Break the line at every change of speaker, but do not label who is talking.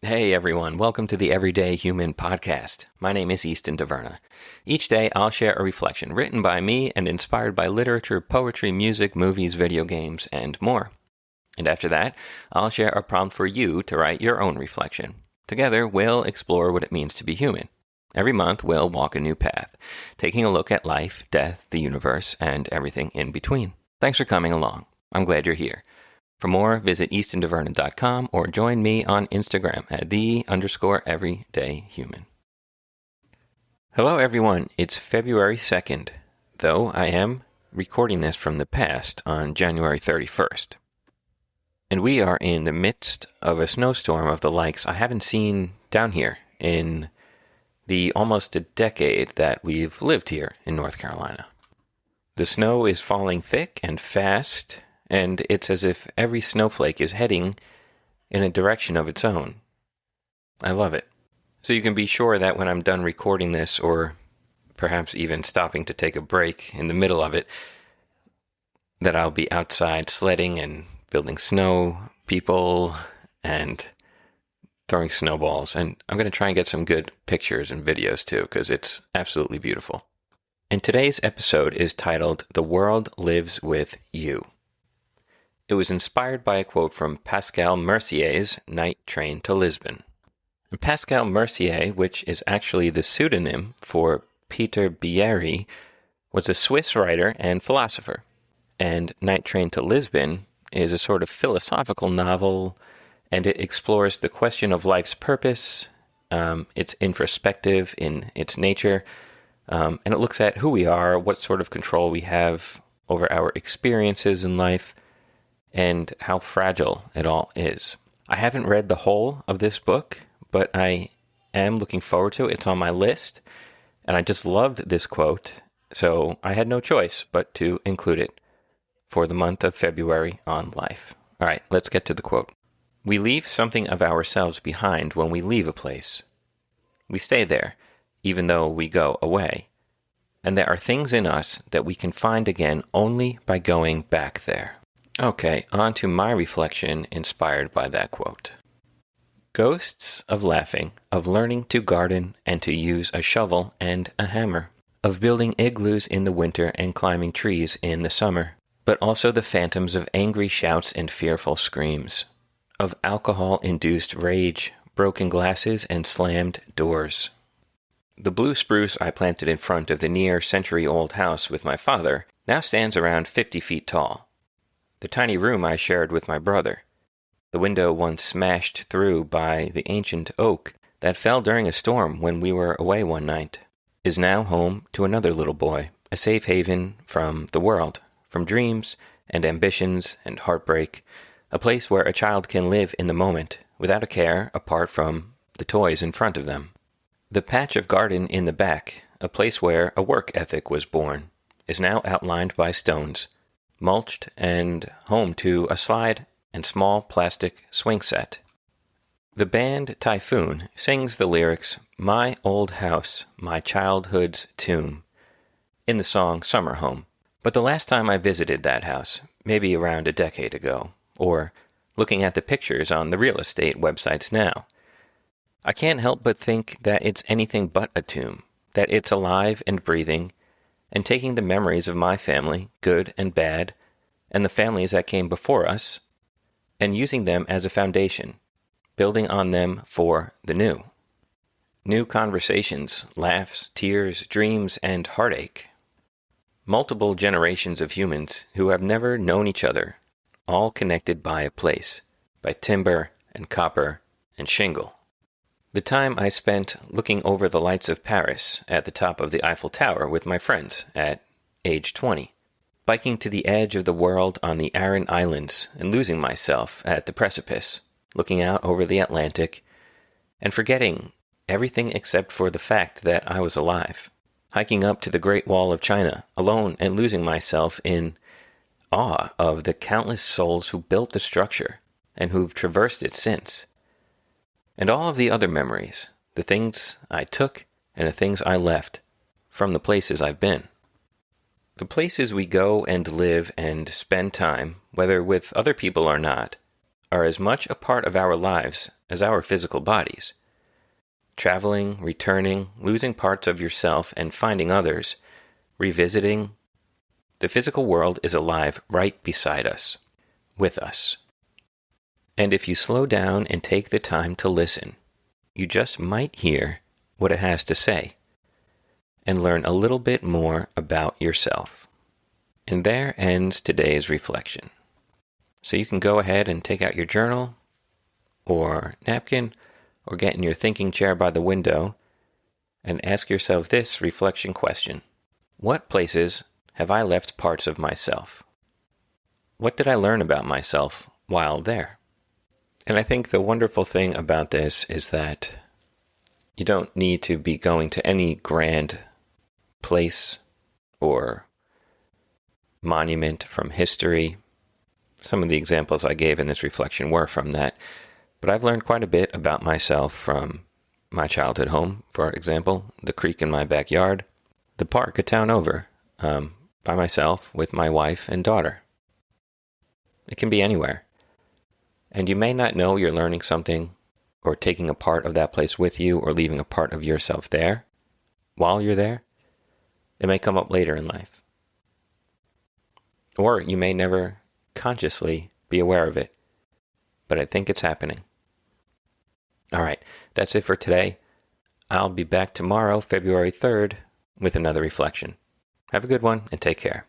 Hey everyone, welcome to the Everyday Human Podcast. My name is Easton Taverna. Each day I'll share a reflection written by me and inspired by literature, poetry, music, movies, video games, and more. And after that, I'll share a prompt for you to write your own reflection. Together, we'll explore what it means to be human. Every month, we'll walk a new path, taking a look at life, death, the universe, and everything in between. Thanks for coming along. I'm glad you're here. For more, visit eastontaverna.com or join me on Instagram at _everydayhuman. Hello everyone, it's February 2nd, though I am recording this from the past on January 31st. And we are in the midst of a snowstorm of the likes I haven't seen down here in the almost a decade that we've lived here in North Carolina. The snow is falling thick and fast, and it's as if every snowflake is heading in a direction of its own. I love it. So you can be sure that when I'm done recording this, or perhaps even stopping to take a break in the middle of it, that I'll be outside sledding and building snow people and throwing snowballs. And I'm going to try and get some good pictures and videos too, because it's absolutely beautiful. And today's episode is titled, "The World Lives With You." It was inspired by a quote from Pascal Mercier's Night Train to Lisbon. And Pascal Mercier, which is actually the pseudonym for Peter Bierry, was a Swiss writer and philosopher. And Night Train to Lisbon is a sort of philosophical novel, and it explores the question of life's purpose. It's introspective in its nature, and it looks at who we are, what sort of control we have over our experiences in life, and how fragile it all is. I haven't read the whole of this book, but I am looking forward to it. It's on my list, and I just loved this quote, so I had no choice but to include it for the month of February on life. All right, let's get to the quote. "We leave something of ourselves behind when we leave a place. We stay there, even though we go away, and there are things in us that we can find again only by going back there." Okay, on to my reflection inspired by that quote. Ghosts of laughing, of learning to garden and to use a shovel and a hammer, of building igloos in the winter and climbing trees in the summer, but also the phantoms of angry shouts and fearful screams, of alcohol-induced rage, broken glasses, and slammed doors. The blue spruce I planted in front of the near-century-old house with my father now stands around 50 feet tall. The tiny room I shared with my brother, the window once smashed through by the ancient oak that fell during a storm when we were away one night, is now home to another little boy, a safe haven from the world, from dreams and ambitions and heartbreak, a place where a child can live in the moment without a care apart from the toys in front of them. The patch of garden in the back, a place where a work ethic was born, is now outlined by stones, mulched and home to a slide and small plastic swing set. The band Typhoon sings the lyrics, "My Old House, My Childhood's Tomb," in the song Summer Home. But the last time I visited that house, maybe around a decade ago, or looking at the pictures on the real estate websites now, I can't help but think that it's anything but a tomb, that it's alive and breathing, and taking the memories of my family, good and bad, and the families that came before us, and using them as a foundation, building on them for the new. New conversations, laughs, tears, dreams, and heartache. Multiple generations of humans who have never known each other, all connected by a place, by timber and copper and shingle. The time I spent looking over the lights of Paris at the top of the Eiffel Tower with my friends at age 20, biking to the edge of the world on the Aran Islands and losing myself at the precipice, looking out over the Atlantic and forgetting everything except for the fact that I was alive, hiking up to the Great Wall of China alone and losing myself in awe of the countless souls who built the structure and who've traversed it since. And all of the other memories, the things I took and the things I left from the places I've been. The places we go and live and spend time, whether with other people or not, are as much a part of our lives as our physical bodies. Traveling, returning, losing parts of yourself and finding others, revisiting, the physical world is alive right beside us, with us. And if you slow down and take the time to listen, you just might hear what it has to say and learn a little bit more about yourself. And there ends today's reflection. So you can go ahead and take out your journal or napkin or get in your thinking chair by the window and ask yourself this reflection question. What places have I left parts of myself? What did I learn about myself while there? And I think the wonderful thing about this is that you don't need to be going to any grand place or monument from history. Some of the examples I gave in this reflection were from that, but I've learned quite a bit about myself from my childhood home, for example, the creek in my backyard, the park a town over, by myself with my wife and daughter. It can be anywhere. And you may not know you're learning something or taking a part of that place with you or leaving a part of yourself there while you're there. It may come up later in life. Or you may never consciously be aware of it. But I think it's happening. All right, that's it for today. I'll be back tomorrow, February 3rd, with another reflection. Have a good one and take care.